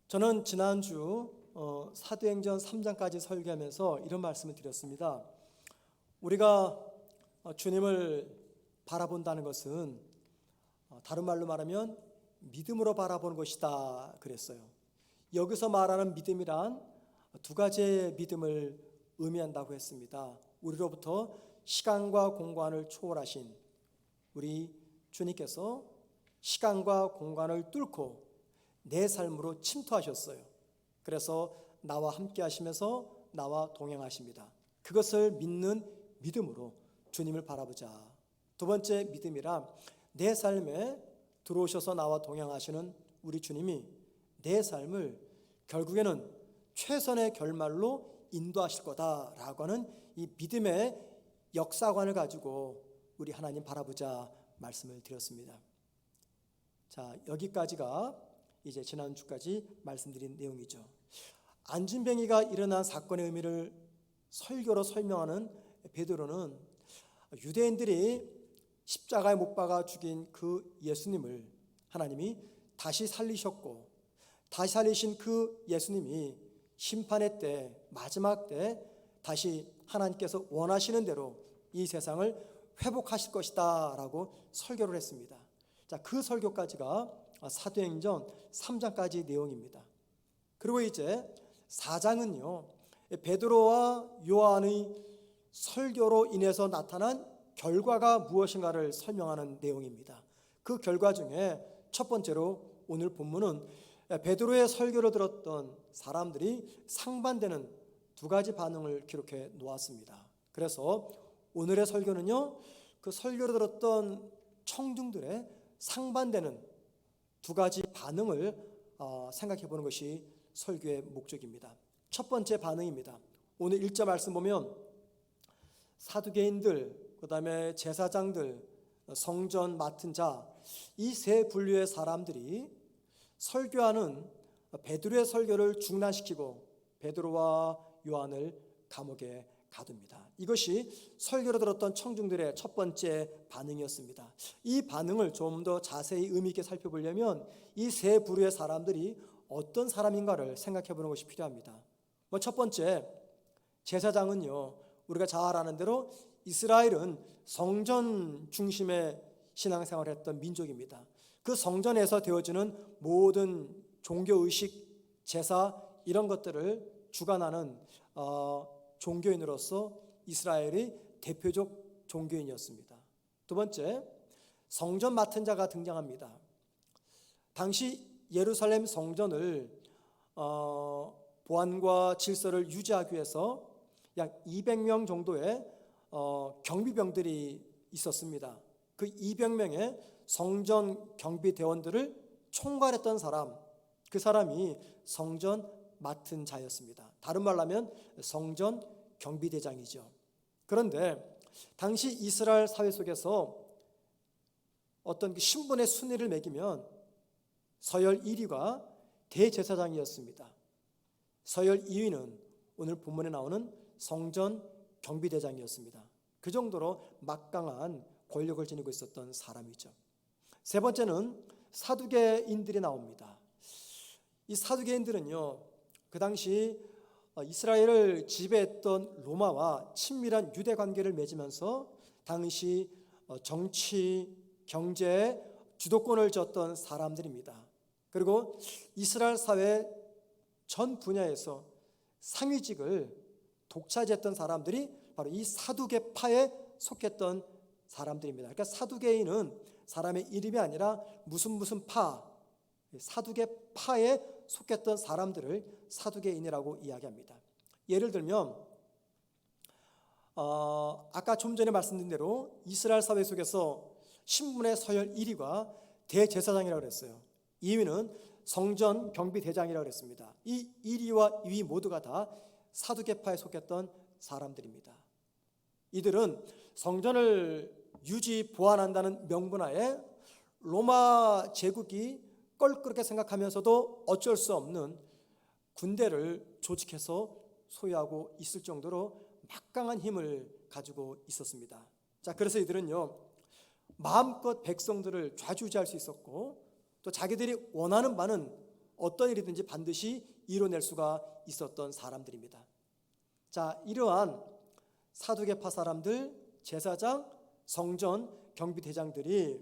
저는 지난주 사도행전 3장까지 설교하면서 이런 말씀을 드렸습니다. 우리가 주님을 바라본다는 것은 다른 말로 말하면 믿음으로 바라보는 것이다 그랬어요. 여기서 말하는 믿음이란 두 가지의 믿음을 의미한다고 했습니다. 우리로부터 시간과 공간을 초월하신 우리 주님께서 시간과 공간을 뚫고 내 삶으로 침투하셨어요. 그래서 나와 함께 하시면서 나와 동행하십니다. 그것을 믿는 믿음으로 주님을 바라보자. 두 번째 믿음이란 내 삶에 들어오셔서 나와 동행하시는 우리 주님이 내 삶을 결국에는 최선의 결말로 인도하실 거다라고 하는 이 믿음의 역사관을 가지고 우리 하나님 바라보자 말씀을 드렸습니다. 자, 여기까지가 이제 지난주까지 말씀드린 내용이죠. 안진뱅이가 일어난 사건의 의미를 설교로 설명하는 베드로는 유대인들이 십자가에 못 박아 죽인 그 예수님을 하나님이 다시 살리셨고, 다시 살리신 그 예수님이 심판의 때, 마지막 때 다시 하나님께서 원하시는 대로 이 세상을 회복하실 것이다 라고 설교를 했습니다. 자, 그 설교까지가 사도행전 3장까지 내용입니다. 그리고 이제 4장은요, 베드로와 요한의 설교로 인해서 나타난 결과가 무엇인가를 설명하는 내용입니다. 그 결과 중에 첫 번째로 오늘 본문은 베드로의 설교를 들었던 사람들이 상반되는 두 가지 반응을 기록해 놓았습니다. 그래서 오늘의 설교는요, 그 설교를 들었던 청중들의 상반되는 두 가지 반응을 생각해 보는 것이 설교의 목적입니다. 첫 번째 반응입니다. 오늘 1절 말씀 보면 사두개인들, 그 다음에 제사장들, 성전 맡은 자, 이 세 분류의 사람들이 설교하는 베드로의 설교를 중단시키고 베드로와 요한을 감옥에 가둡니다. 이것이 설교를 들었던 청중들의 첫 번째 반응이었습니다. 이 반응을 좀 더 자세히 의미 있게 살펴보려면 이 세 부류의 사람들이 어떤 사람인가를 생각해 보는 것이 필요합니다. 첫 번째, 제사장은요, 우리가 잘 아는 대로 이스라엘은 성전 중심의 신앙생활을 했던 민족입니다. 그 성전에서 되어지는 모든 종교의식, 제사 이런 것들을 주관하는 종교인으로서 이스라엘의 대표적 종교인이었습니다. 두 번째, 성전 맡은 자가 등장합니다. 당시 예루살렘 성전을 보안과 질서를 유지하기 위해서 약 200명 정도의 경비병들이 있었습니다. 그 200명의 성전 경비대원들을 총괄했던 사람, 그 사람이 성전 맡은 자였습니다. 다른 말로 하면 성전 경비대장이죠. 그런데 당시 이스라엘 사회 속에서 어떤 신분의 순위를 매기면 서열 1위가 대제사장이었습니다. 서열 2위는 오늘 본문에 나오는 성전 경비대장이었습니다. 그 정도로 막강한 권력을 지니고 있었던 사람이죠. 세 번째는 사두개인들이 나옵니다. 이 사두개인들은요, 그 당시 이스라엘을 지배했던 로마와 친밀한 유대 관계를 맺으면서 당시 정치, 경제 주도권을 쥐었던 사람들입니다. 그리고 이스라엘 사회 전 분야에서 상위직을 독차지했던 사람들이 바로 이 사두개파에 속했던 사람들입니다. 그러니까 사두개인은 사람의 이름이 아니라 무슨 파, 사두개파에 속했던 사람들을 사두개인이라고 이야기합니다. 예를 들면 아까 좀 전에 말씀드린 대로 이스라엘 사회 속에서 신분의 서열 1위가 대제사장이라고 그랬어요. 2위는 성전 경비대장이라고 그랬습니다. 이 1위와 2위 모두가 다 사두개파에 속했던 사람들입니다. 이들은 성전을 유지 보완한다는 명분하에 로마 제국이 껄끄럽게 생각하면서도 어쩔 수 없는 군대를 조직해서 소유하고 있을 정도로 막강한 힘을 가지고 있었습니다. 자, 그래서 이들은요, 마음껏 백성들을 좌지우지할 수 있었고, 또 자기들이 원하는 바는 어떤 일이든지 반드시 이뤄낼 수가 있었던 사람들입니다. 자, 이러한 사두개파 사람들, 제사장, 성전, 경비대장이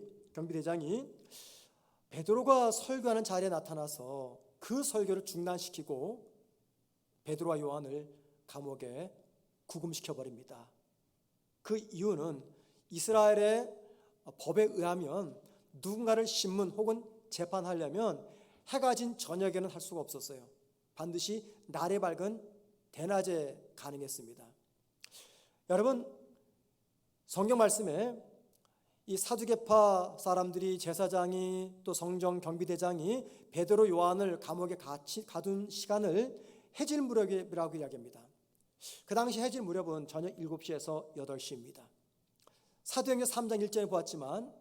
베드로가 설교하는 자리에 나타나서 그 설교를 중단시키고 베드로와 요한을 감옥에 구금시켜 버립니다. 그 이유는 이스라엘의 법에 의하면 누군가를 신문 혹은 재판하려면 해가 진 저녁에는 할 수가 없었어요. 반드시 날이 밝은 대낮에 가능했습니다. 여러분, 성경 말씀에 이 사두개파 사람들이, 제사장이, 또 성전 경비대장이 베드로 요한을 감옥에 가둔 시간을 해질 무렵이라고 이야기합니다. 그 당시 해질 무렵은 저녁 7시에서 8시입니다. 사도행전 3장 1절에 보았지만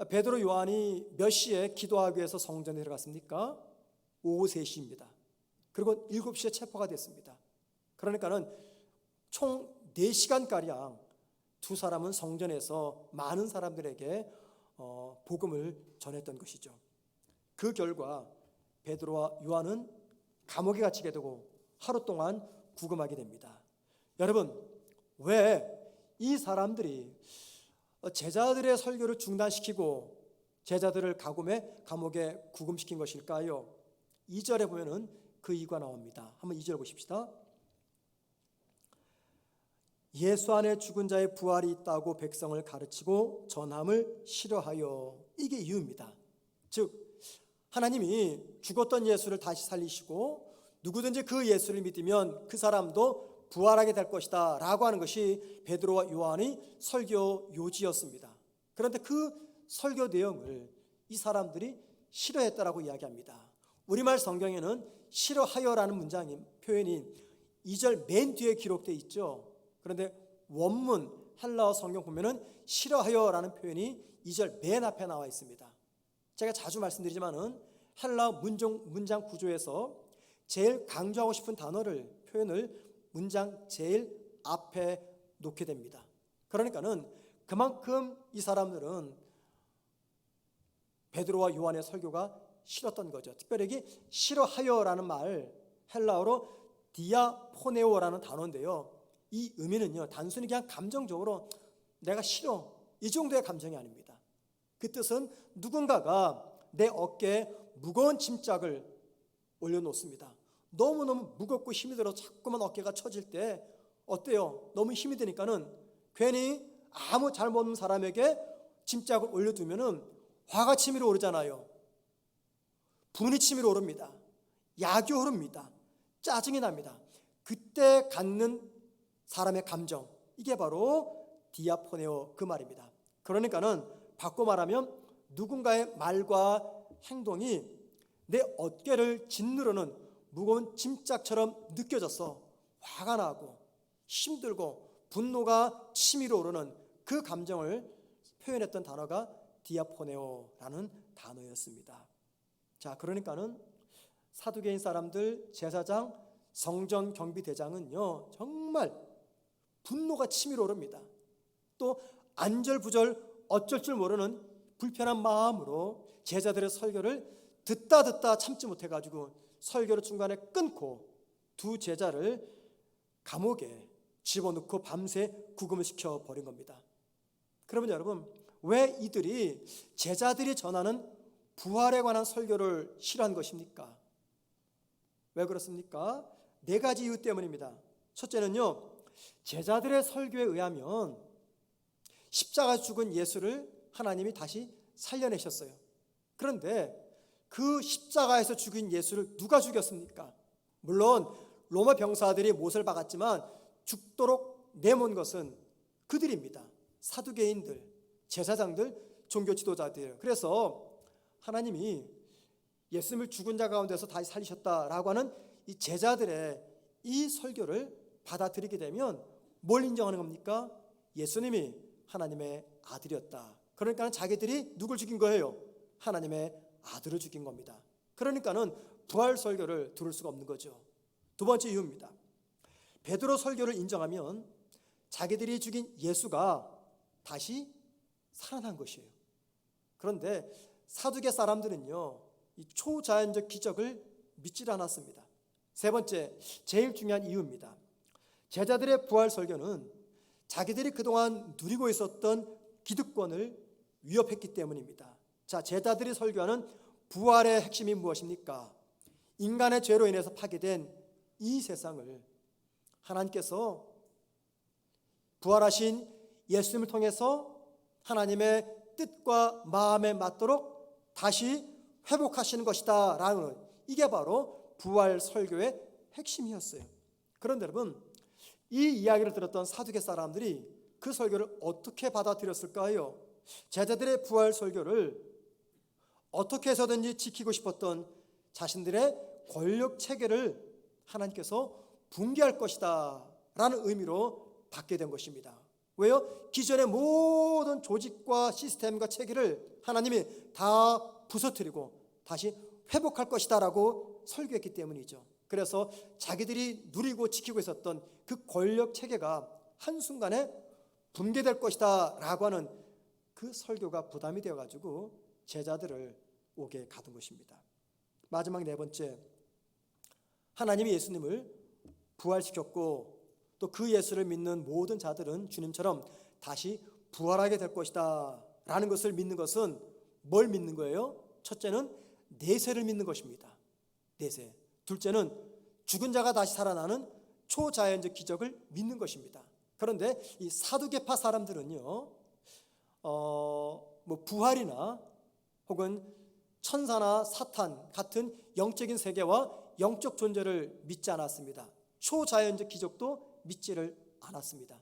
베드로 요한이 몇 시에 기도하기 위해서 성전에 들어갔습니까? 오후 3시입니다. 그리고 7시에 체포가 됐습니다. 그러니까는 총 4시간가량 두 사람은 성전에서 많은 사람들에게 복음을 전했던 것이죠. 그 결과 베드로와 요한은 감옥에 갇히게 되고 하루 동안 구금하게 됩니다. 여러분, 왜 이 사람들이 제자들의 설교를 중단시키고 제자들을 감옥에 구금시킨 것일까요? 2절에 보면은 그 이유가 나옵니다. 한번 2절 보십시다. 예수 안에 죽은 자의 부활이 있다고 백성을 가르치고 전함을 싫어하여. 이게 이유입니다. 즉 하나님이 죽었던 예수를 다시 살리시고 누구든지 그 예수를 믿으면 그 사람도 부활하게 될 것이다 라고 하는 것이 베드로와 요한의 설교 요지였습니다. 그런데 그 설교 내용을 이 사람들이 싫어했다라고 이야기합니다. 우리말 성경에는 싫어하여라는 표현이 2절 맨 뒤에 기록되어 있죠. 그런데 원문 헬라어 성경 보면은 싫어하여라는 표현이 2절 맨 앞에 나와 있습니다. 제가 자주 말씀드리지만은 헬라어 문장 구조에서 제일 강조하고 싶은 표현을 문장 제일 앞에 놓게 됩니다. 그러니까는 그만큼 이 사람들은 베드로와 요한의 설교가 싫었던 거죠. 특별히 여기 싫어하여라는 말, 헬라어로 디아포네오라는 단어인데요. 이 의미는요, 단순히 그냥 감정적으로 내가 싫어, 이 정도의 감정이 아닙니다. 그 뜻은 누군가가 내 어깨에 무거운 짐짝을 올려놓습니다. 너무너무 무겁고 힘이 들어 자꾸만 어깨가 처질 때 어때요? 너무 힘이 드니까는 괜히 아무 잘못 없는 사람에게 짐짝을 올려두면은 화가 치밀어 오르잖아요. 분이 치밀어 오릅니다. 약이 오릅니다. 짜증이 납니다. 그때 갖는 사람의 감정, 이게 바로 디아포네오 그 말입니다. 그러니까는 바꿔 말하면 누군가의 말과 행동이 내 어깨를 짓누르는 무거운 짐짝처럼 느껴져서 화가 나고 힘들고 분노가 치밀어 오르는 그 감정을 표현했던 단어가 디아포네오라는 단어였습니다. 자, 그러니까는 사두개인 사람들, 제사장, 성전 경비대장은요, 정말 분노가 치밀어 오릅니다. 또 안절부절 어쩔 줄 모르는 불편한 마음으로 제자들의 설교를 듣다 참지 못해가지고 설교를 중간에 끊고 두 제자를 감옥에 집어넣고 밤새 구금을 시켜버린 겁니다. 그러면 여러분, 왜 이들이 제자들이 전하는 부활에 관한 설교를 싫어한 것입니까? 왜 그렇습니까? 4가지 이유 때문입니다. 첫째는요, 제자들의 설교에 의하면 십자가 죽은 예수를 하나님이 다시 살려내셨어요. 그런데 그 십자가에서 죽인 예수를 누가 죽였습니까? 물론 로마 병사들이 못을 박았지만 죽도록 내몬 것은 그들입니다. 사두개인들, 제사장들, 종교 지도자들. 그래서 하나님이 예수님을 죽은 자 가운데서 다시 살리셨다라고 하는 이 제자들의 이 설교를 받아들이게 되면 뭘 인정하는 겁니까? 예수님이 하나님의 아들이었다. 그러니까 자기들이 누굴 죽인 거예요? 하나님의 아들을 죽인 겁니다. 그러니까는 부활 설교를 들을 수가 없는 거죠. 두 번째 이유입니다. 베드로 설교를 인정하면 자기들이 죽인 예수가 다시 살아난 것이에요. 그런데 사두개 사람들은요, 이 초자연적 기적을 믿질 않았습니다. 세 번째, 제일 중요한 이유입니다. 제자들의 부활 설교는 자기들이 그동안 누리고 있었던 기득권을 위협했기 때문입니다. 자, 제자들이 설교하는 부활의 핵심이 무엇입니까? 인간의 죄로 인해서 파괴된 이 세상을 하나님께서 부활하신 예수님을 통해서 하나님의 뜻과 마음에 맞도록 다시 회복하시는 것이다 라는, 이게 바로 부활 설교의 핵심이었어요. 그런데 여러분, 이 이야기를 들었던 사두개 사람들이 그 설교를 어떻게 받아들였을까요? 제자들의 부활 설교를 어떻게 해서든지 지키고 싶었던 자신들의 권력 체계를 하나님께서 붕괴할 것이다 라는 의미로 받게 된 것입니다. 왜요? 기존의 모든 조직과 시스템과 체계를 하나님이 다 부서뜨리고 다시 회복할 것이다 라고 설교했기 때문이죠. 그래서 자기들이 누리고 지키고 있었던 그 권력 체계가 한순간에 붕괴될 것이다 라고 하는 그 설교가 부담이 되어가지고 제자들을 옥에 가둔 것입니다. 마지막 네 번째, 하나님이 예수님을 부활시켰고 또 그 예수를 믿는 모든 자들은 주님처럼 다시 부활하게 될 것이다 라는 것을 믿는 것은 뭘 믿는 거예요? 첫째는 내세를 믿는 것입니다. 내세. 둘째는 죽은 자가 다시 살아나는 초자연적 기적을 믿는 것입니다. 그런데 이 사두개파 사람들은요, 부활이나 혹은 천사나 사탄 같은 영적인 세계와 영적 존재를 믿지 않았습니다. 초자연적 기적도 믿지를 않았습니다.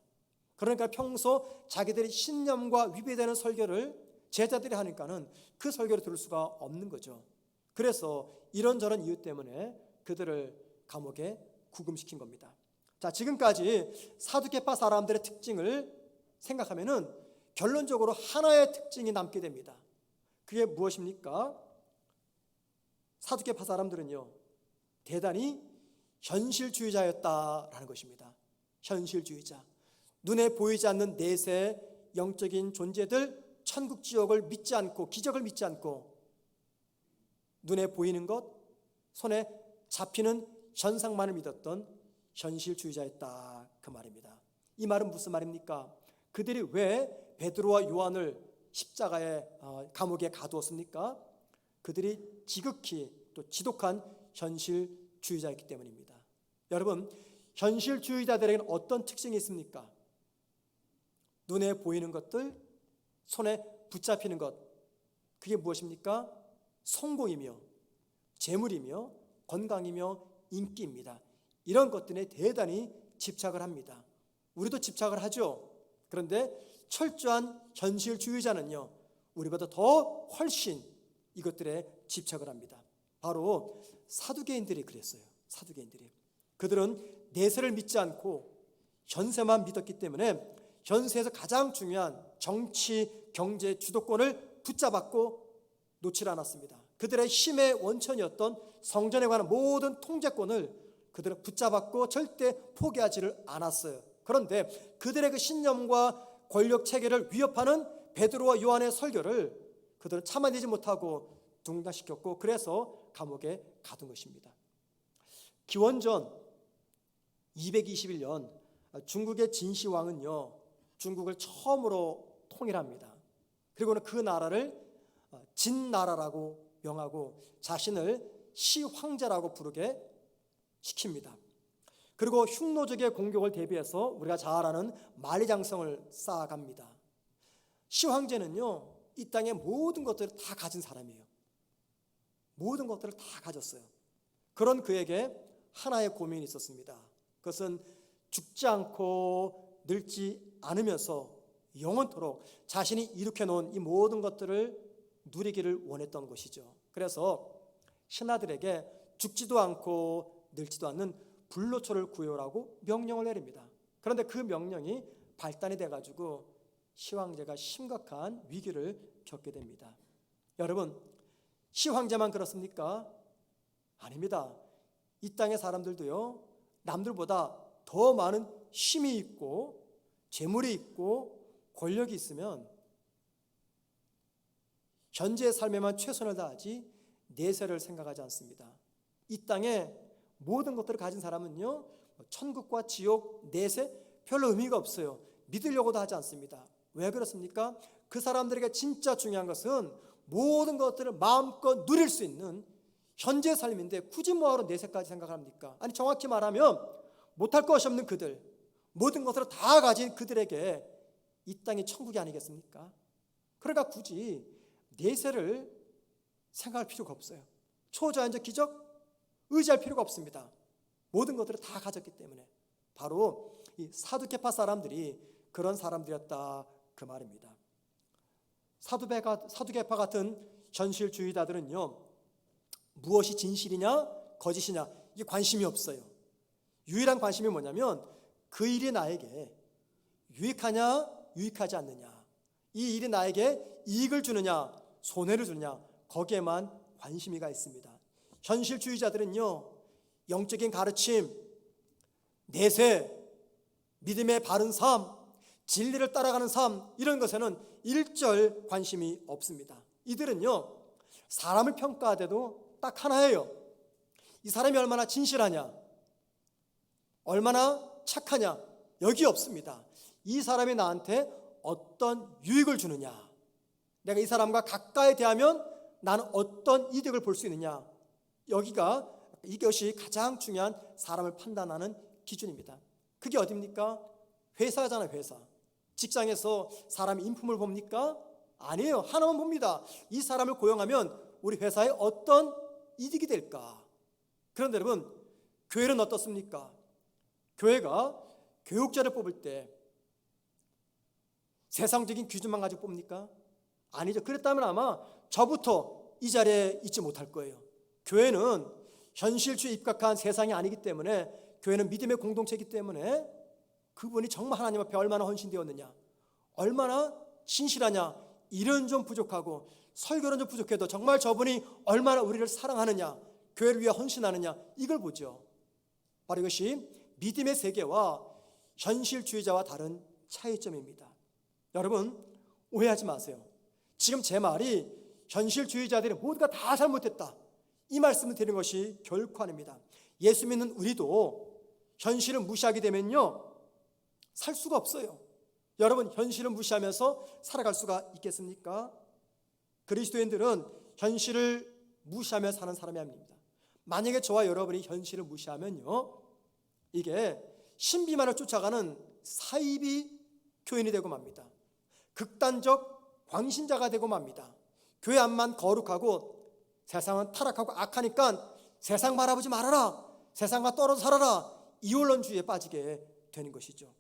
그러니까 평소 자기들의 신념과 위배되는 설교를 제자들이 하니까는 그 설교를 들을 수가 없는 거죠. 그래서 이런저런 이유 때문에 그들을 감옥에 구금시킨 겁니다. 자, 지금까지 사두개파 사람들의 특징을 생각하면은 결론적으로 하나의 특징이 남게 됩니다. 그게 무엇입니까? 사두개파 사람들은요, 대단히 현실주의자였다라는 것입니다. 현실주의자. 눈에 보이지 않는 내세 영적인 존재들, 천국 지옥을 믿지 않고 기적을 믿지 않고 눈에 보이는 것, 손에 잡히는 현상만을 믿었던 현실주의자였다, 그 말입니다. 이 말은 무슨 말입니까? 그들이 왜 베드로와 요한을 십자가에 감옥에 가두었습니까? 그들이 지극히 또 지독한 현실주의자였기 때문입니다. 여러분, 현실주의자들에게는 어떤 특징이 있습니까? 눈에 보이는 것들, 손에 붙잡히는 것, 그게 무엇입니까? 성공이며 재물이며 건강이며 인기입니다. 이런 것들에 대단히 집착을 합니다. 우리도 집착을 하죠. 그런데 철저한 현실주의자는요, 우리보다 더 훨씬 이것들에 집착을 합니다. 바로 사두개인들이 그랬어요. 사두개인들이. 그들은 내세를 믿지 않고 현세만 믿었기 때문에 현세에서 가장 중요한 정치, 경제, 주도권을 붙잡았고 놓지 않았습니다. 그들의 힘의 원천이었던 성전에 관한 모든 통제권을 그들은 붙잡았고 절대 포기하지를 않았어요. 그런데 그들의 그 신념과 권력 체계를 위협하는 베드로와 요한의 설교를 그들은 참아내지 못하고 둥단시켰고 그래서 감옥에 가둔 것입니다. 기원전 221년 중국의 진시황은요, 중국을 처음으로 통일합니다. 그리고는 그 나라를 진나라라고 명하고 자신을 시황제라고 부르게 시킵니다. 그리고 흉노적의 공격을 대비해서 우리가 잘 아는 만리장성을 쌓아갑니다. 시황제는요, 이 땅의 모든 것들을 다 가진 사람이에요. 모든 것들을 다 가졌어요. 그런 그에게 하나의 고민이 있었습니다. 그것은 죽지 않고 늙지 않으면서 영원토록 자신이 일으켜 놓은 이 모든 것들을 누리기를 원했던 것이죠. 그래서 신하들에게 죽지도 않고 늙지도 않는 불로초를 구해오라고 명령을 내립니다. 그런데 그 명령이 발단이 돼가지고 시황제가 심각한 위기를 겪게 됩니다. 여러분, 시황제만 그렇습니까? 아닙니다. 이 땅의 사람들도요, 남들보다 더 많은 힘이 있고 재물이 있고 권력이 있으면 현재의 삶에만 최선을 다하지 내세를 생각하지 않습니다. 이 땅에 모든 것들을 가진 사람은요, 천국과 지옥, 내세 별로 의미가 없어요. 믿으려고도 하지 않습니다. 왜 그렇습니까? 그 사람들에게 진짜 중요한 것은 모든 것들을 마음껏 누릴 수 있는 현재 삶인데 굳이 뭐하러 내세까지 생각합니까? 아니, 정확히 말하면 못할 것이 없는 그들, 모든 것을 다 가진 그들에게 이 땅이 천국이 아니겠습니까? 그러니까 굳이 내세를 생각할 필요가 없어요. 초자연적 기적 의지할 필요가 없습니다. 모든 것들을 다 가졌기 때문에. 바로 이 사두개파 사람들이 그런 사람들이었다, 그 말입니다. 사두개파 같은 현실주의자들은요, 무엇이 진실이냐 거짓이냐 이게 관심이 없어요. 유일한 관심이 뭐냐면 그 일이 나에게 유익하냐 유익하지 않느냐, 이 일이 나에게 이익을 주느냐 손해를 주느냐, 거기에만 관심이가 있습니다. 현실주의자들은요, 영적인 가르침, 내세, 믿음의 바른 삶, 진리를 따라가는 삶, 이런 것에는 일절 관심이 없습니다. 이들은요, 사람을 평가하대도 딱 하나예요. 이 사람이 얼마나 진실하냐, 얼마나 착하냐, 여기 없습니다. 이 사람이 나한테 어떤 유익을 주느냐, 내가 이 사람과 가까이 대하면 나는 어떤 이득을 볼 수 있느냐, 이것이 가장 중요한 사람을 판단하는 기준입니다. 그게 어디입니까? 회사잖아요. 회사. 직장에서 사람이 인품을 봅니까? 아니에요. 하나만 봅니다. 이 사람을 고용하면 우리 회사에 어떤 이득이 될까? 그런데 여러분, 교회는 어떻습니까? 교회가 교육자를 뽑을 때 세상적인 기준만 가지고 뽑습니까? 아니죠. 그랬다면 아마 저부터 이 자리에 있지 못할 거예요. 교회는 현실주의에 입각한 세상이 아니기 때문에, 교회는 믿음의 공동체이기 때문에 그분이 정말 하나님 앞에 얼마나 헌신되었느냐, 얼마나 신실하냐, 일은 좀 부족하고 설교는 좀 부족해도 정말 저분이 얼마나 우리를 사랑하느냐, 교회를 위해 헌신하느냐, 이걸 보죠. 바로 이것이 믿음의 세계와 현실주의자와 다른 차이점입니다. 여러분, 오해하지 마세요. 지금 제 말이 현실주의자들이 모두가 다 잘못했다, 이 말씀을 드리는 것이 결코 아닙니다. 예수 믿는 우리도 현실을 무시하게 되면요, 살 수가 없어요. 여러분, 현실을 무시하면서 살아갈 수가 있겠습니까? 그리스도인들은 현실을 무시하며 사는 사람이 아닙니다. 만약에 저와 여러분이 현실을 무시하면요, 이게 신비만을 쫓아가는 사이비 교인이 되고 맙니다. 극단적 광신자가 되고 맙니다. 교회 앞만 거룩하고 세상은 타락하고 악하니까 세상 바라보지 말아라, 세상과 떨어져 살아라, 이원론주의에 빠지게 되는 것이죠.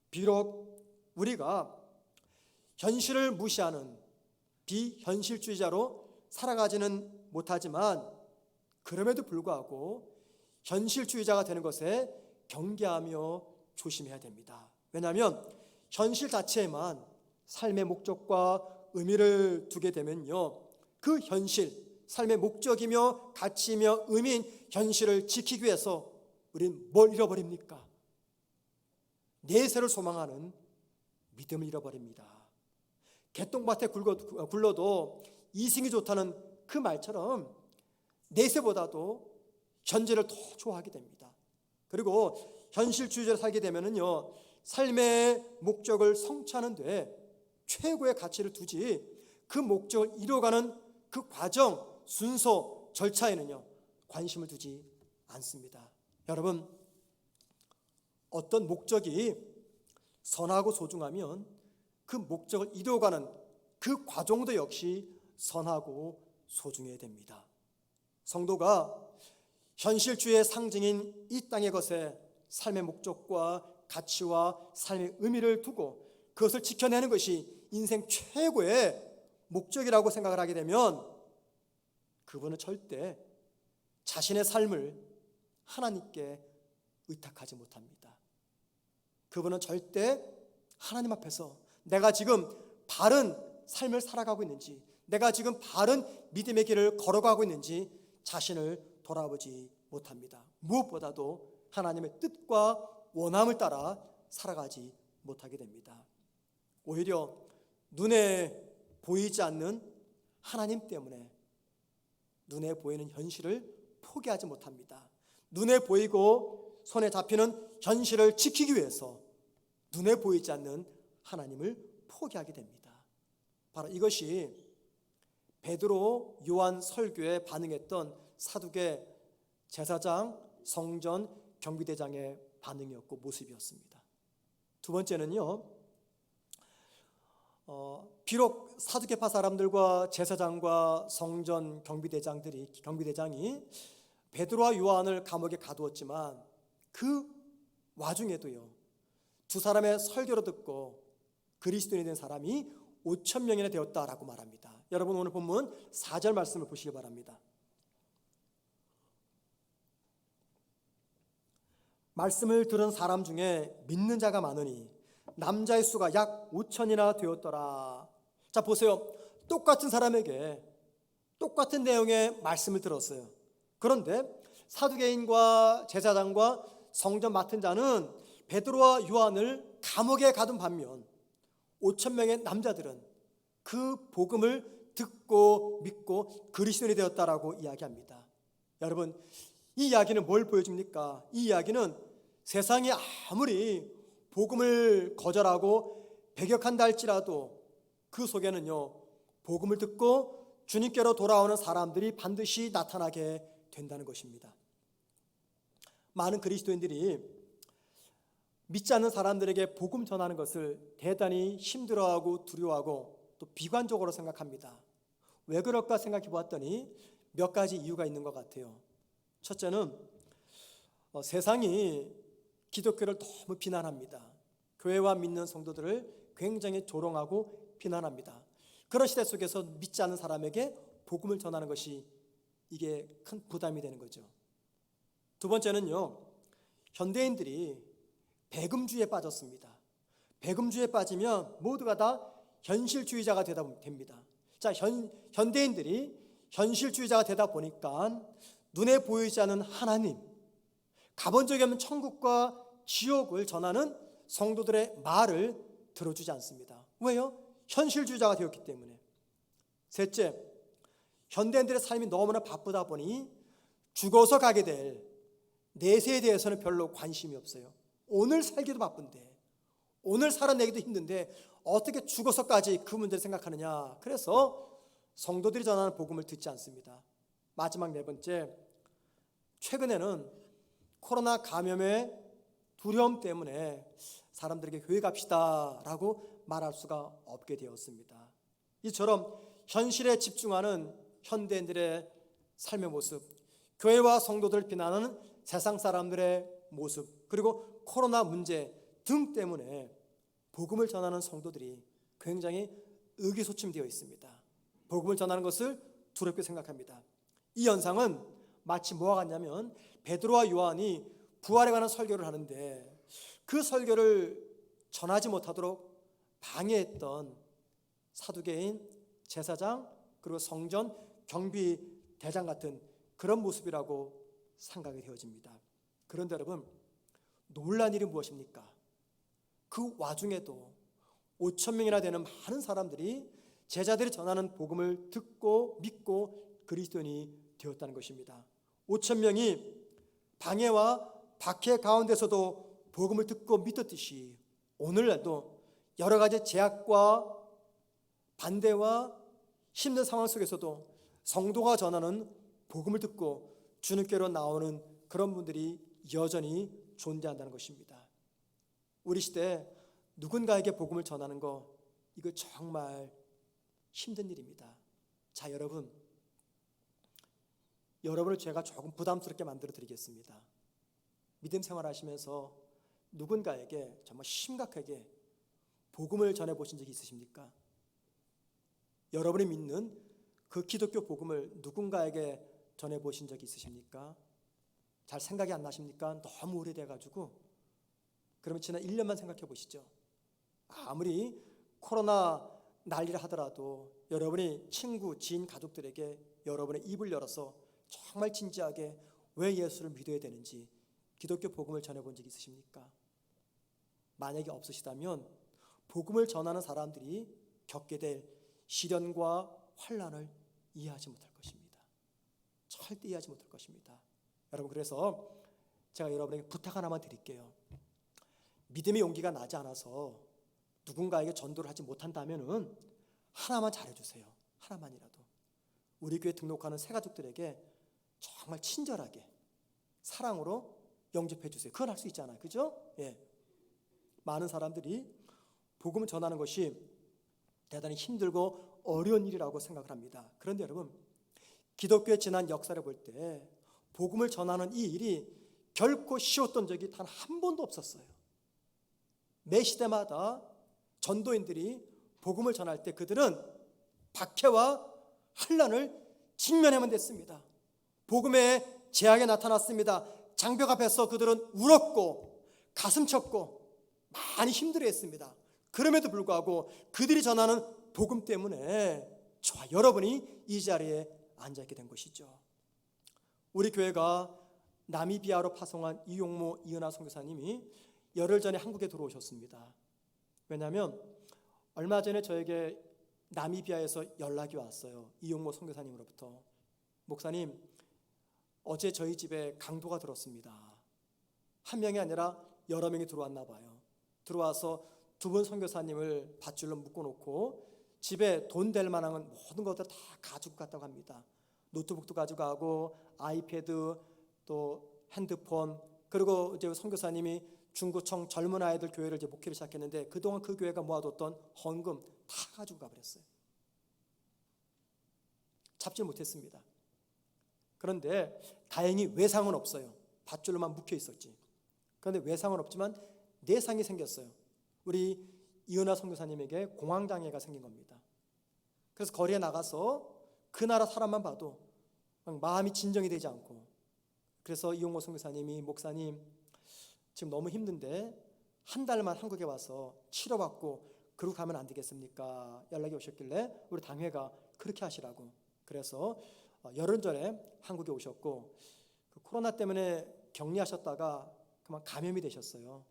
비록 우리가 현실을 무시하는 비현실주의자로 살아가지는 못하지만, 그럼에도 불구하고 현실주의자가 되는 것에 경계하며 조심해야 됩니다. 왜냐하면 현실 자체에만 삶의 목적과 의미를 두게 되면요, 그 현실, 삶의 목적이며 가치이며 의미인 현실을 지키기 위해서 우리는 뭘 잃어버립니까? 내세를 소망하는 믿음을 잃어버립니다. 개똥밭에 굴러도 이승이 좋다는 그 말처럼 내세보다도 현재를 더 좋아하게 됩니다. 그리고 현실주의자로 살게 되면은요, 삶의 목적을 성취하는 데 최고의 가치를 두지, 그 목적을 이루어가는 그 과정, 순서, 절차에는요 관심을 두지 않습니다. 여러분, 어떤 목적이 선하고 소중하면 그 목적을 이루어가는 그 과정도 역시 선하고 소중해야 됩니다. 성도가 현실주의의 상징인 이 땅의 것에 삶의 목적과 가치와 삶의 의미를 두고 그것을 지켜내는 것이 인생 최고의 목적이라고 생각을 하게 되면, 그분은 절대 자신의 삶을 하나님께 의탁하지 못합니다. 그분은 절대 하나님 앞에서 내가 지금 바른 삶을 살아가고 있는지, 내가 지금 바른 믿음의 길을 걸어가고 있는지 자신을 돌아보지 못합니다. 무엇보다도 하나님의 뜻과 원함을 따라 살아가지 못하게 됩니다. 오히려 눈에 보이지 않는 하나님 때문에 눈에 보이는 현실을 포기하지 못합니다. 눈에 보이고 손에 잡히는 현실을 지키기 위해서 눈에 보이지 않는 하나님을 포기하게 됩니다. 바로 이것이 베드로, 요한 설교에 반응했던 사두개 제사장, 성전, 경비대장의 반응이었고 모습이었습니다. 두 번째는요, 비록 사두개파 사람들과 제사장과 성전 경비대장이 베드로와 요한을 감옥에 가두었지만 그 와중에도요, 두 사람의 설교를 듣고 그리스도인이 된 사람이 5천 명이나 되었다라고 말합니다. 여러분, 오늘 본문 4절 말씀을 보시기 바랍니다. 말씀을 들은 사람 중에 믿는 자가 많으니 남자의 수가 약 5천이나 되었더라. 자, 보세요. 똑같은 사람에게 똑같은 내용의 말씀을 들었어요. 그런데 사두개인과 제사장과 성전 맡은 자는 베드로와 요한을 감옥에 가둔 반면 5천 명의 남자들은 그 복음을 듣고 믿고 그리스도인이 되었다라고 이야기합니다. 여러분, 이 이야기는 뭘 보여줍니까? 이 이야기는 세상이 아무리 복음을 거절하고 배격한다 할지라도 그 속에는요, 복음을 듣고 주님께로 돌아오는 사람들이 반드시 나타나게 된다는 것입니다. 많은 그리스도인들이 믿지 않는 사람들에게 복음 전하는 것을 대단히 힘들어하고 두려워하고 또 비관적으로 생각합니다. 왜 그럴까 생각해 보았더니 몇 가지 이유가 있는 것 같아요. 첫째는 세상이 기독교를 너무 비난합니다. 교회와 믿는 성도들을 굉장히 조롱하고 비난합니다. 그런 시대 속에서 믿지 않는 사람에게 복음을 전하는 것이 이게 큰 부담이 되는 거죠. 두 번째는요, 현대인들이 배금주의에 빠졌습니다. 배금주의에 빠지면 모두가 다 현실주의자가 되다 됩니다. 자, 현대인들이 현실주의자가 되다 보니까 눈에 보이지 않는 하나님, 가본 적이 없는 천국과 지옥을 전하는 성도들의 말을 들어주지 않습니다. 왜요? 현실주의자가 되었기 때문에. 셋째, 현대인들의 삶이 너무나 바쁘다 보니 죽어서 가게 될 내세에 대해서는 별로 관심이 없어요. 오늘 살기도 바쁜데, 오늘 살아내기도 힘든데 어떻게 죽어서까지 그 문제를 생각하느냐. 그래서 성도들이 전하는 복음을 듣지 않습니다. 마지막 네 번째, 최근에는 코로나 감염의 두려움 때문에 사람들에게 교회 갑시다 라고 말할 수가 없게 되었습니다. 이처럼 현실에 집중하는 현대인들의 삶의 모습, 교회와 성도들을 비난하는 세상 사람들의 모습, 그리고 코로나 문제 등 때문에 복음을 전하는 성도들이 굉장히 의기소침되어 있습니다. 복음을 전하는 것을 두렵게 생각합니다. 이 현상은 마치 뭐와 같냐면 베드로와 요한이 부활에 관한 설교를 하는데 그 설교를 전하지 못하도록 방해했던 사두개인, 제사장, 그리고 성전, 경비대장 같은 그런 모습이라고 생각이 되어집니다. 그런데 여러분, 놀란 일이 무엇입니까? 그 와중에도 5천 명이나 되는 많은 사람들이 제자들이 전하는 복음을 듣고 믿고 그리스도인이 되었다는 것입니다. 5천 명이 방해와 박해 가운데서도 복음을 듣고 믿었듯이 오늘날도 여러 가지 제약과 반대와 힘든 상황 속에서도 성도가 전하는 복음을 듣고 주님께로 나오는 그런 분들이 여전히 존재한다는 것입니다. 우리 시대에 누군가에게 복음을 전하는 거, 이거 정말 힘든 일입니다. 자, 여러분을 제가 조금 부담스럽게 만들어 드리겠습니다. 믿음 생활하시면서 누군가에게 정말 심각하게 복음을 전해 보신 적이 있으십니까? 여러분이 믿는 그 기독교 복음을 누군가에게 전해 보신 적이 있으십니까? 잘 생각이 안 나십니까? 너무 오래돼가지고. 그러면 지난 1년만 생각해 보시죠. 아무리 코로나 난리를 하더라도 여러분이 친구, 지인, 가족들에게 여러분의 입을 열어서 정말 진지하게 왜 예수를 믿어야 되는지 기독교 복음을 전해본 적이 있으십니까? 만약에 없으시다면 복음을 전하는 사람들이 겪게 될 시련과 환난을 이해하지 못할 것입니다. 절대 이해하지 못할 것입니다. 여러분, 그래서 제가 여러분에게 부탁 하나만 드릴게요. 믿음의 용기가 나지 않아서 누군가에게 전도를 하지 못한다면은 하나만 잘해주세요. 하나만이라도. 우리 교회 등록하는 새 가족들에게 정말 친절하게 사랑으로 영접해 주세요. 그건 할 수 있잖아요. 그죠? 예. 많은 사람들이 복음을 전하는 것이 대단히 힘들고 어려운 일이라고 생각을 합니다. 그런데 여러분, 기독교의 지난 역사를 볼 때 복음을 전하는 이 일이 결코 쉬웠던 적이 단 한 번도 없었어요. 매 시대마다 전도인들이 복음을 전할 때 그들은 박해와 환난을 직면해야만 됐습니다. 복음의 재앙이 나타났습니다. 장벽 앞에서 그들은 울었고 가슴 쳤고 많이 힘들어했습니다. 그럼에도 불구하고 그들이 전하는 복음 때문에 저와 여러분이 이 자리에 앉아있게 된 것이죠. 우리 교회가 나미비아로 파송한 이용모 이은하 선교사님이 열흘 전에 한국에 들어오셨습니다. 왜냐하면 얼마 전에 저에게 나미비아에서 연락이 왔어요. 이용모 선교사님으로부터. 목사님, 어제 저희 집에 강도가 들었습니다. 한 명이 아니라 여러 명이 들어왔나 봐요. 들어와서 두 분 선교사님을 밧줄로 묶어놓고 집에 돈 될 만한 모든 것들 다 가지고 갔다고 합니다. 노트북도 가져가고 아이패드, 또 핸드폰, 그리고 이제 선교사님이 중구청 젊은 아이들 교회를 이제 목회를 시작했는데 그동안 그 교회가 모아뒀던 헌금 다 가지고 가버렸어요. 잡지 못했습니다. 그런데 다행히 외상은 없어요. 밧줄로만 묶여 있었지. 그런데 외상은 없지만 내상이 생겼어요. 우리 이은하 선교사님에게 공황장애가 생긴 겁니다. 그래서 거리에 나가서 그 나라 사람만 봐도 마음이 진정이 되지 않고, 그래서 이용모 선교사님이 목사님 지금 너무 힘든데 한 달만 한국에 와서 치료받고 그러고 가면 안 되겠습니까? 연락이 오셨길래 우리 당회가 그렇게 하시라고. 그래서 열흘 전에 한국에 오셨고 그 코로나 때문에 격리하셨다가 그만 감염이 되셨어요.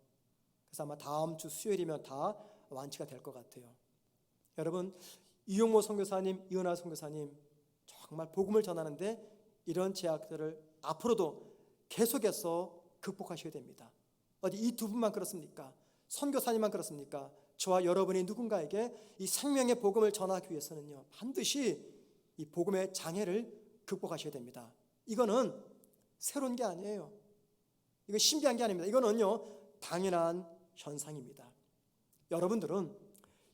그래서 아마 다음 주 수요일이면 다 완치가 될 것 같아요. 여러분, 이용모 선교사님, 이은하 선교사님 정말 복음을 전하는데 이런 제약들을 앞으로도 계속해서 극복하셔야 됩니다. 어디 이 두 분만 그렇습니까? 선교사님만 그렇습니까? 저와 여러분이 누군가에게 이 생명의 복음을 전하기 위해서는요, 반드시 이 복음의 장애를 극복하셔야 됩니다. 이거는 새로운 게 아니에요. 이거 신기한 게 아닙니다. 이거는요, 당연한 현상입니다. 여러분들은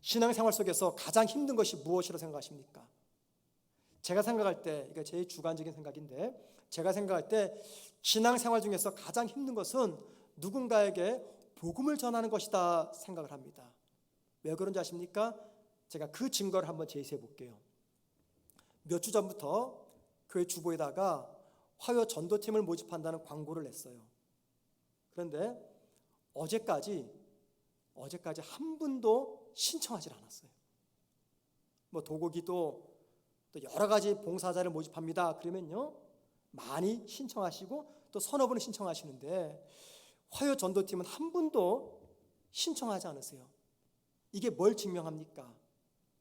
신앙생활 속에서 가장 힘든 것이 무엇이라고 생각하십니까? 제가 생각할 때, 이게 제 주관적인 생각인데, 제가 생각할 때 신앙생활 중에서 가장 힘든 것은 누군가에게 복음을 전하는 것이다 생각을 합니다. 왜 그런지 아십니까? 제가 그 증거를 한번 제시해 볼게요. 몇 주 전부터 교회 주보에다가 화요 전도팀을 모집한다는 광고를 냈어요. 그런데 어제까지 한 분도 신청하지 않았어요. 뭐 도고기도 또 여러 가지 봉사자를 모집합니다. 그러면요, 많이 신청하시고 또 서너 분은 신청하시는데 화요 전도팀은 한 분도 신청하지 않으세요. 이게 뭘 증명합니까?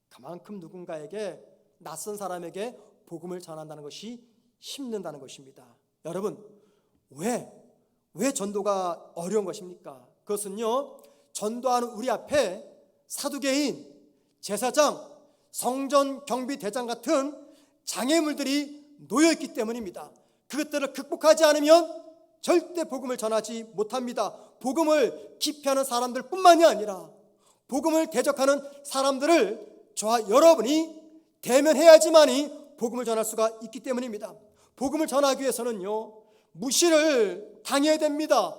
그만큼 누군가에게, 낯선 사람에게 복음을 전한다는 것이 힘든다는 것입니다. 여러분, 왜 전도가 어려운 것입니까? 그것은요, 전도하는 우리 앞에 사두개인, 제사장, 성전 경비대장 같은 장애물들이 놓여있기 때문입니다. 그것들을 극복하지 않으면 절대 복음을 전하지 못합니다. 복음을 기피하는 사람들 뿐만이 아니라 복음을 대적하는 사람들을 저와 여러분이 대면해야지만이 복음을 전할 수가 있기 때문입니다. 복음을 전하기 위해서는요, 무시를 당해야 됩니다.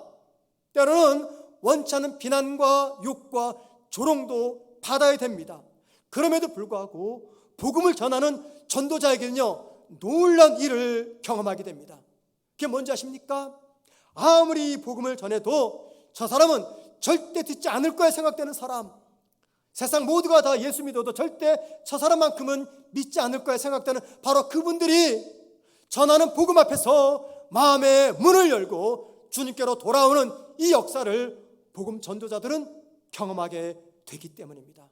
때로는 원치 않는 비난과 욕과 조롱도 받아야 됩니다. 그럼에도 불구하고 복음을 전하는 전도자에게는요, 놀라운 일을 경험하게 됩니다. 그게 뭔지 아십니까? 아무리 복음을 전해도 저 사람은 절대 듣지 않을 거야 생각되는 사람, 세상 모두가 다 예수 믿어도 절대 저 사람만큼은 믿지 않을 거야 생각되는 바로 그분들이 전하는 복음 앞에서 마음의 문을 열고 주님께로 돌아오는 이 역사를 복음 전도자들은 경험하게 되기 때문입니다.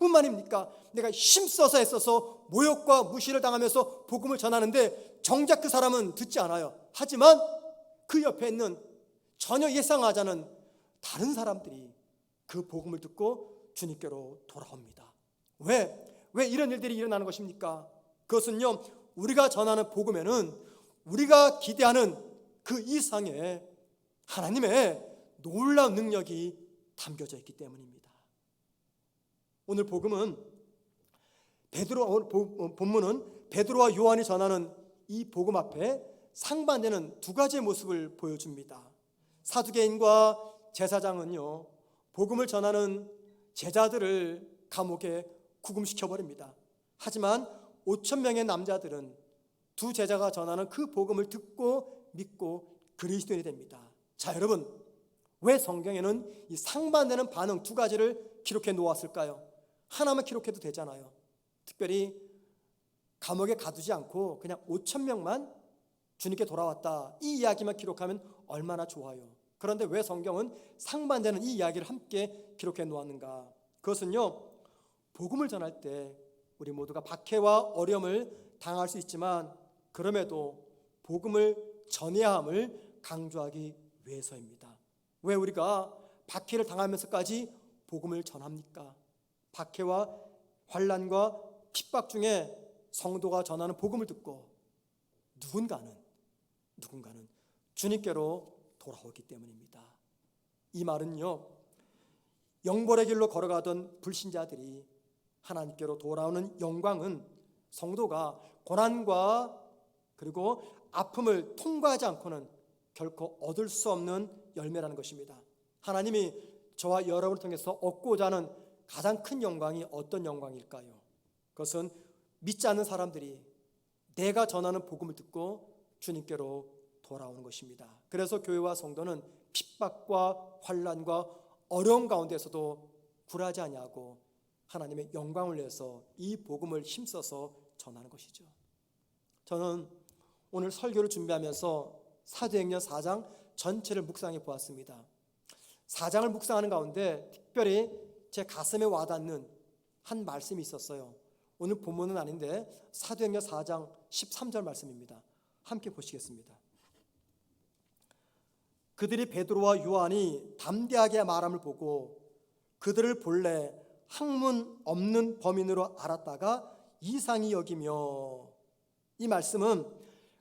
뿐만입니까? 내가 힘써서 애써서 모욕과 무시를 당하면서 복음을 전하는데 정작 그 사람은 듣지 않아요. 하지만 그 옆에 있는 전혀 예상하지 않은 다른 사람들이 그 복음을 듣고 주님께로 돌아옵니다. 왜 이런 일들이 일어나는 것입니까? 그것은요, 우리가 전하는 복음에는 우리가 기대하는 그 이상의 하나님의 놀라운 능력이 담겨져 있기 때문입니다. 오늘 본문은 베드로와 요한이 전하는 이 복음 앞에 상반되는 두 가지의 모습을 보여줍니다. 사두개인과 제사장은요, 복음을 전하는 제자들을 감옥에 구금시켜버립니다. 하지만 5,000명의 남자들은 두 제자가 전하는 그 복음을 듣고 믿고 그리스도인이 됩니다. 자, 여러분, 왜 성경에는 이 상반되는 반응 두 가지를 기록해 놓았을까요? 하나만 기록해도 되잖아요. 특별히 감옥에 가두지 않고 그냥 5,000명만 주님께 돌아왔다, 이 이야기만 기록하면 얼마나 좋아요. 그런데 왜 성경은 상반되는 이 이야기를 함께 기록해 놓았는가? 그것은요, 복음을 전할 때 우리 모두가 박해와 어려움을 당할 수 있지만 그럼에도 복음을 전해야 함을 강조하기 위해서입니다. 왜 우리가 박해를 당하면서까지 복음을 전합니까? 박해와 환난과 핍박 중에 성도가 전하는 복음을 듣고 누군가는 주님께로 돌아오기 때문입니다. 이 말은요, 영벌의 길로 걸어가던 불신자들이 하나님께로 돌아오는 영광은 성도가 고난과 그리고 아픔을 통과하지 않고는 결코 얻을 수 없는 열매라는 것입니다. 하나님이 저와 여러분을 통해서 얻고자 하는 가장 큰 영광이 어떤 영광일까요? 그것은 믿지 않는 사람들이 내가 전하는 복음을 듣고 주님께로 돌아오는 것입니다. 그래서 교회와 성도는 핍박과 환난과 어려움 가운데서도 굴하지 아니하고 하나님의 영광을 위해서 이 복음을 힘써서 전하는 것이죠. 저는 오늘 설교를 준비하면서 사도행전 4장 전체를 묵상해 보았습니다. 4장을 묵상하는 가운데 특별히 제 가슴에 와닿는 한 말씀이 있었어요. 오늘 본문은 아닌데 사도행전 4장 13절 말씀입니다. 함께 보시겠습니다. 그들이 베드로와 요한이 담대하게 말함을 보고 그들을 본래 학문 없는 범인으로 알았다가 이상히 여기며, 이 말씀은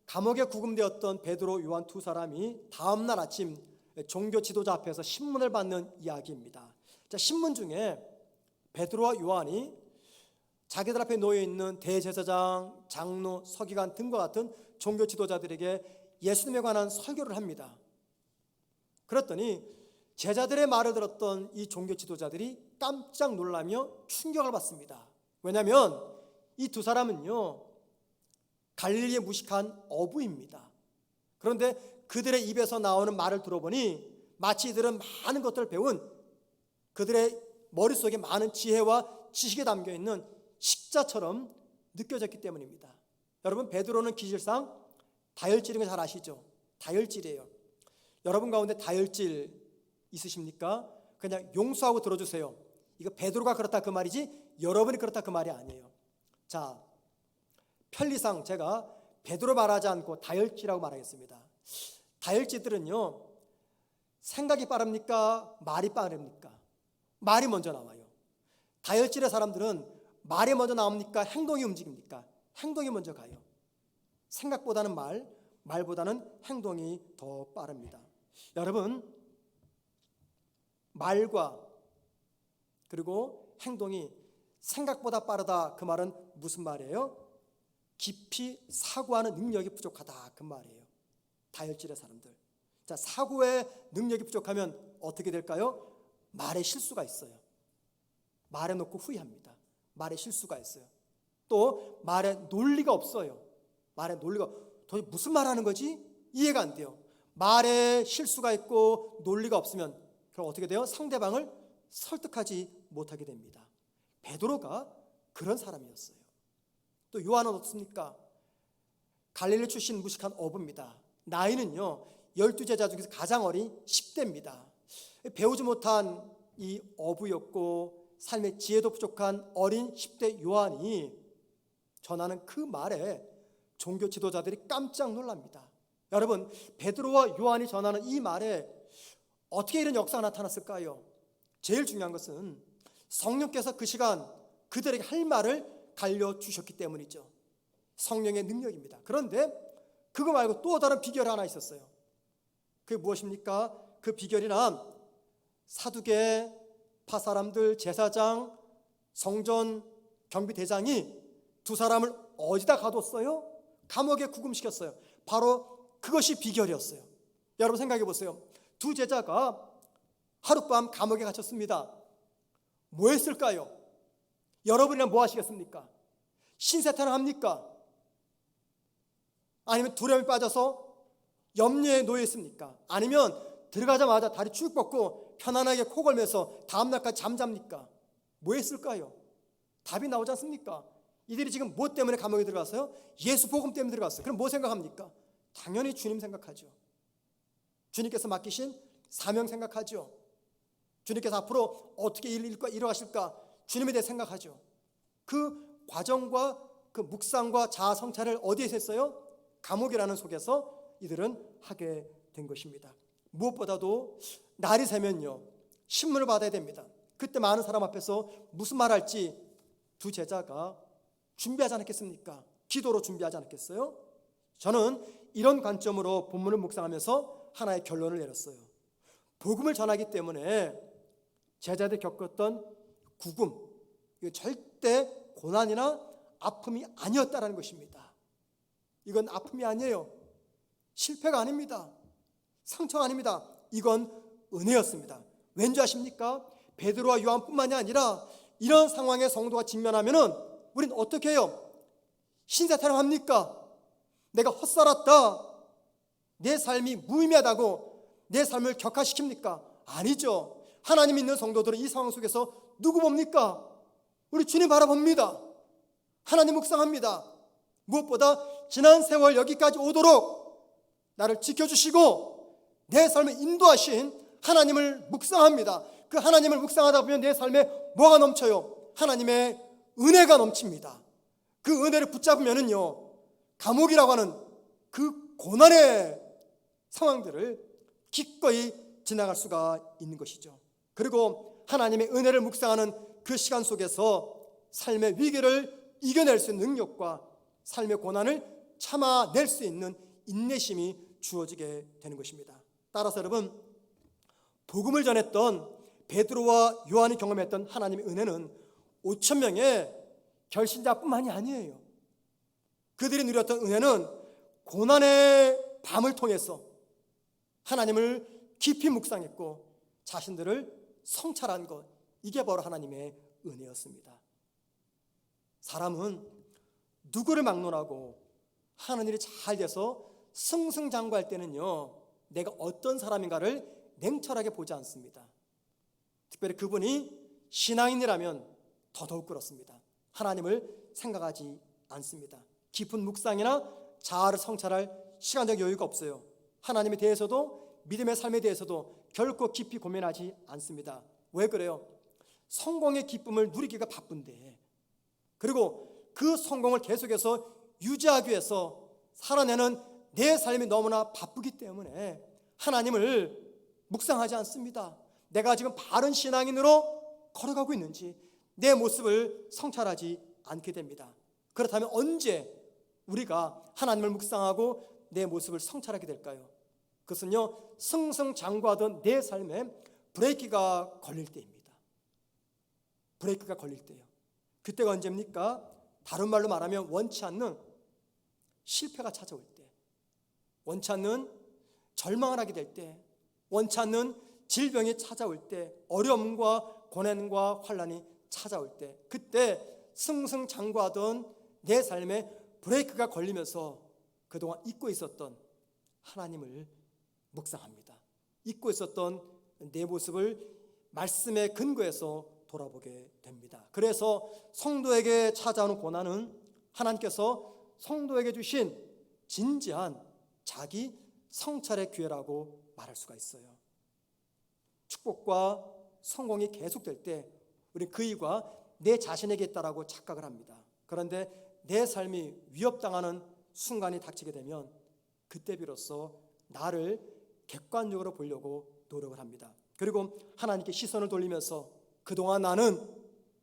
감옥에 구금되었던 베드로, 요한 두 사람이 다음날 아침 종교 지도자 앞에서 신문을 받는 이야기입니다. 자, 신문 중에 베드로와 요한이 자기들 앞에 놓여 있는 대제사장, 장로, 서기관 등과 같은 종교 지도자들에게 예수님에 관한 설교를 합니다. 그랬더니 제자들의 말을 들었던 이 종교 지도자들이 깜짝 놀라며 충격을 받습니다. 왜냐하면 이 두 사람은요, 갈릴리에 무식한 어부입니다. 그런데 그들의 입에서 나오는 말을 들어보니 마치 이들은 많은 것들을 배운, 그들의 머릿속에 많은 지혜와 지식이 담겨있는 식자처럼 느껴졌기 때문입니다. 여러분, 베드로는 기질상 다혈질인 거 잘 아시죠? 다혈질이에요. 여러분 가운데 다혈질 있으십니까? 그냥 용서하고 들어주세요. 이거 베드로가 그렇다 그 말이지 여러분이 그렇다 그 말이 아니에요. 자, 편리상 제가 베드로 말하지 않고 다혈질이라고 말하겠습니다. 다혈질들은요, 생각이 빠릅니까? 말이 빠릅니까? 말이 먼저 나와요. 다혈질의 사람들은 말이 먼저 나옵니까? 행동이 움직입니까? 행동이 먼저 가요. 생각보다는 말보다는 행동이 더 빠릅니다. 여러분, 말과 그리고 행동이 생각보다 빠르다, 그 말은 무슨 말이에요? 깊이 사고하는 능력이 부족하다, 그 말이에요. 다혈질의 사람들. 자, 사고의 능력이 부족하면 어떻게 될까요? 말에 실수가 있어요. 말해 놓고 후회합니다. 말에 실수가 있어요. 또 말에 논리가 없어요. 말에 논리가, 도대체 무슨 말 하는 거지? 이해가 안 돼요. 말에 실수가 있고 논리가 없으면 그럼 어떻게 돼요? 상대방을 설득하지 못하게 됩니다. 베드로가 그런 사람이었어요. 또 요한은 어떻습니까? 갈릴리 출신 무식한 어부입니다. 나이는요, 12제자 중에서 가장 어린 10대입니다. 배우지 못한 이 어부였고 삶의 지혜도 부족한 어린 10대 요한이 전하는 그 말에 종교 지도자들이 깜짝 놀랍니다. 여러분, 베드로와 요한이 전하는 이 말에 어떻게 이런 역사가 나타났을까요? 제일 중요한 것은 성령께서 그 시간 그들에게 할 말을 갈려주셨기 때문이죠. 성령의 능력입니다. 그런데 그거 말고 또 다른 비결이 하나 있었어요. 그게 무엇입니까? 그 비결이란 사두개, 파사람들, 제사장, 성전 경비대장이 두 사람을 어디다 가뒀어요? 감옥에 구금시켰어요. 바로 그것이 비결이었어요. 여러분 생각해 보세요. 두 제자가 하룻밤 감옥에 갇혔습니다. 뭐 했을까요? 여러분이랑 뭐 하시겠습니까? 신세탄을 합니까? 아니면 두려움에 빠져서 염려에 놓여 있습니까? 아니면 들어가자마자 다리 쭉 뻗고 편안하게 코 걸면서 다음날까지 잠잡니까? 뭐 했을까요? 답이 나오지 않습니까? 이들이 지금 뭐 때문에 감옥에 들어갔어요? 예수 복음 때문에 들어갔어요. 그럼 뭐 생각합니까? 당연히 주님 생각하죠. 주님께서 맡기신 사명 생각하죠. 주님께서 앞으로 어떻게 이루어가실까? 주님에 대해 생각하죠. 그 과정과 그 묵상과 자아 성찰을 어디에서 했어요? 감옥이라는 속에서 이들은 하게 된 것입니다. 무엇보다도 날이 새면요 신문을 받아야 됩니다. 그때 많은 사람 앞에서 무슨 말할지 두 제자가 준비하지 않았겠습니까? 기도로 준비하지 않았겠어요? 저는 이런 관점으로 본문을 묵상하면서 하나의 결론을 내렸어요. 복음을 전하기 때문에 제자들이 겪었던 구금, 이거 절대 고난이나 아픔이 아니었다라는 것입니다. 이건 아픔이 아니에요. 실패가 아닙니다. 상처가 아닙니다. 이건 은혜였습니다. 왠지 아십니까? 베드로와 요한뿐만이 아니라 이런 상황에 성도가 직면하면은 우린 어떻게 해요? 신세탄을 합니까? 내가 헛살았다, 내 삶이 무의미하다고 내 삶을 격화시킵니까? 아니죠. 하나님 믿는 성도들은 이 상황 속에서 누구 봅니까? 우리 주님 바라봅니다. 하나님 묵상합니다. 무엇보다 지난 세월 여기까지 오도록 나를 지켜주시고 내 삶을 인도하신 하나님을 묵상합니다. 그 하나님을 묵상하다 보면 내 삶에 뭐가 넘쳐요? 하나님의 은혜가 넘칩니다. 그 은혜를 붙잡으면은요 감옥이라고 하는 그 고난의 상황들을 기꺼이 지나갈 수가 있는 것이죠. 그리고 하나님의 은혜를 묵상하는 그 시간 속에서 삶의 위기를 이겨낼 수 있는 능력과 삶의 고난을 참아낼 수 있는 인내심이 주어지게 되는 것입니다. 따라서 여러분, 복음을 전했던 베드로와 요한이 경험했던 하나님의 은혜는 5천 명의 결신자뿐만이 아니에요. 그들이 누렸던 은혜는 고난의 밤을 통해서 하나님을 깊이 묵상했고 자신들을 성찰한 것, 이게 바로 하나님의 은혜였습니다. 사람은 누구를 막론하고 하는 일이 잘 돼서 승승장구할 때는요 내가 어떤 사람인가를 냉철하게 보지 않습니다. 특별히 그분이 신앙인이라면 더더욱 그렇습니다. 하나님을 생각하지 않습니다. 깊은 묵상이나 자아를 성찰할 시간적 여유가 없어요. 하나님에 대해서도 믿음의 삶에 대해서도 결코 깊이 고민하지 않습니다. 왜 그래요? 성공의 기쁨을 누리기가 바쁜데, 그리고 그 성공을 계속해서 유지하기 위해서 살아내는 내 삶이 너무나 바쁘기 때문에 하나님을 묵상하지 않습니다. 내가 지금 바른 신앙인으로 걸어가고 있는지 내 모습을 성찰하지 않게 됩니다. 그렇다면 언제 우리가 하나님을 묵상하고 내 모습을 성찰하게 될까요? 그것은요 승승장구하던 내 삶에 브레이크가 걸릴 때입니다. 브레이크가 걸릴 때요. 그때가 언제입니까? 다른 말로 말하면 원치 않는 실패가 찾아올 때, 원치 않는 절망을 하게 될 때, 원치 않는 질병이 찾아올 때, 어려움과 고난과 환난이 찾아올 때, 그때 승승장구하던 내 삶에 브레이크가 걸리면서 그동안 잊고 있었던 하나님을 묵상합니다. 잊고 있었던 내 모습을 말씀의 근거에서 돌아보게 됩니다. 그래서 성도에게 찾아오는 고난은 하나님께서 성도에게 주신 진지한 자기 성찰의 기회라고 말할 수가 있어요. 축복과 성공이 계속될 때 우리 그 이유가 내 자신에게 있다라고 착각을 합니다. 그런데 내 삶이 위협당하는 순간이 닥치게 되면 그때 비로소 나를 객관적으로 보려고 노력을 합니다. 그리고 하나님께 시선을 돌리면서 그동안 나는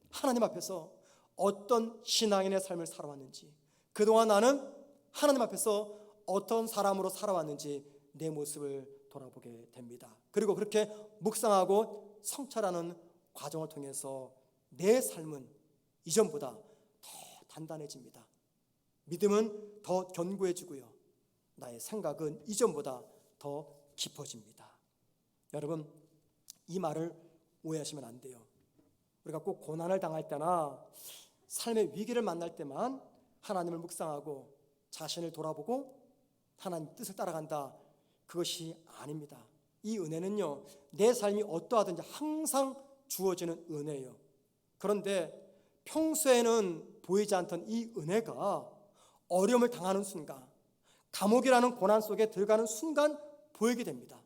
하나님 앞에서 어떤 신앙인의 삶을 살아왔는지, 그동안 나는 하나님 앞에서 어떤 사람으로 살아왔는지 내 모습을 돌아보게 됩니다. 그리고 그렇게 묵상하고 성찰하는 과정을 통해서 내 삶은 이전보다 더 단단해집니다. 믿음은 더 견고해지고요, 나의 생각은 이전보다 더 깊어집니다. 여러분, 이 말을 오해하시면 안 돼요. 우리가 꼭 고난을 당할 때나 삶의 위기를 만날 때만 하나님을 묵상하고 자신을 돌아보고 하나님 뜻을 따라간다, 그것이 아닙니다. 이 은혜는요, 내 삶이 어떠하든지 항상 주어지는 은혜예요. 그런데 평소에는 보이지 않던 이 은혜가 어려움을 당하는 순간, 감옥이라는 고난 속에 들어가는 순간 보이게 됩니다.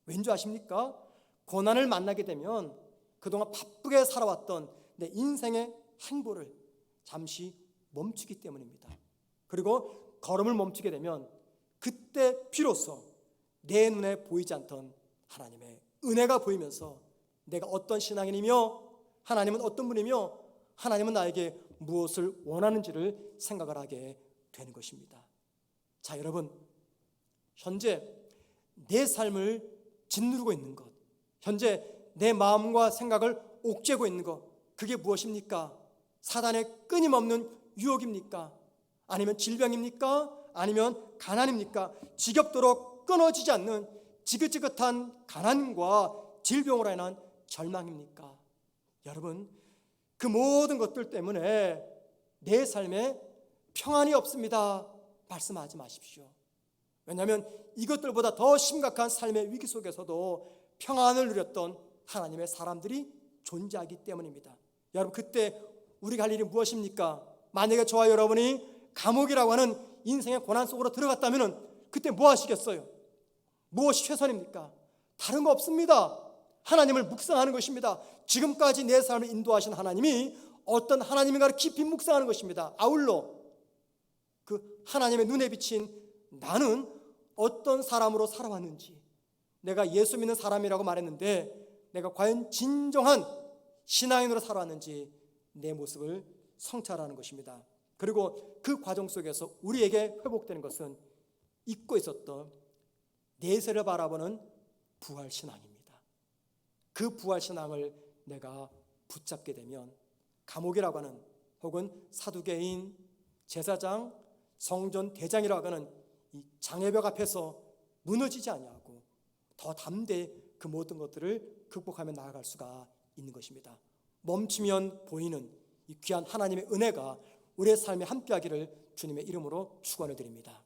왠지 아십니까? 고난을 만나게 되면 그동안 바쁘게 살아왔던 내 인생의 행보를 잠시 멈추기 때문입니다. 그리고 걸음을 멈추게 되면 그때 비로소 내 눈에 보이지 않던 하나님의 은혜가 보이면서 내가 어떤 신앙인이며 하나님은 어떤 분이며 하나님은 나에게 무엇을 원하는지를 생각을 하게 되는 것입니다. 자, 여러분, 현재 내 삶을 짓누르고 있는 것, 현재 내 마음과 생각을 옥죄고 있는 것, 그게 무엇입니까? 사단의 끊임없는 유혹입니까? 아니면 질병입니까? 아니면 가난입니까? 지겹도록 끊어지지 않는 지긋지긋한 가난과 질병으로 인한 절망입니까? 여러분, 그 모든 것들 때문에 내 삶에 평안이 없습니다, 말씀하지 마십시오. 왜냐하면 이것들보다 더 심각한 삶의 위기 속에서도 평안을 누렸던 하나님의 사람들이 존재하기 때문입니다. 여러분, 그때 우리가 할 일이 무엇입니까? 만약에 저와 여러분이 감옥이라고 하는 인생의 고난 속으로 들어갔다면 그때 뭐 하시겠어요? 무엇이 최선입니까? 다른 거 없습니다. 하나님을 묵상하는 것입니다. 지금까지 내 삶을 인도하신 하나님이 어떤 하나님인가를 깊이 묵상하는 것입니다. 아울러 그 하나님의 눈에 비친 나는 어떤 사람으로 살아왔는지, 내가 예수 믿는 사람이라고 말했는데 내가 과연 진정한 신앙인으로 살아왔는지 내 모습을 성찰하는 것입니다. 그리고 그 과정 속에서 우리에게 회복되는 것은 잊고 있었던 내세를 바라보는 부활신앙입니다. 그 부활신앙을 내가 붙잡게 되면 감옥이라고 하는, 혹은 사두개인, 제사장, 성전 대장이라고 하는 이 장애벽 앞에서 무너지지 아니하고 더 담대히 그 모든 것들을 극복하며 나아갈 수가 있는 것입니다. 멈추면 보이는 이 귀한 하나님의 은혜가 우리의 삶에 함께하기를 주님의 이름으로 축원을 드립니다.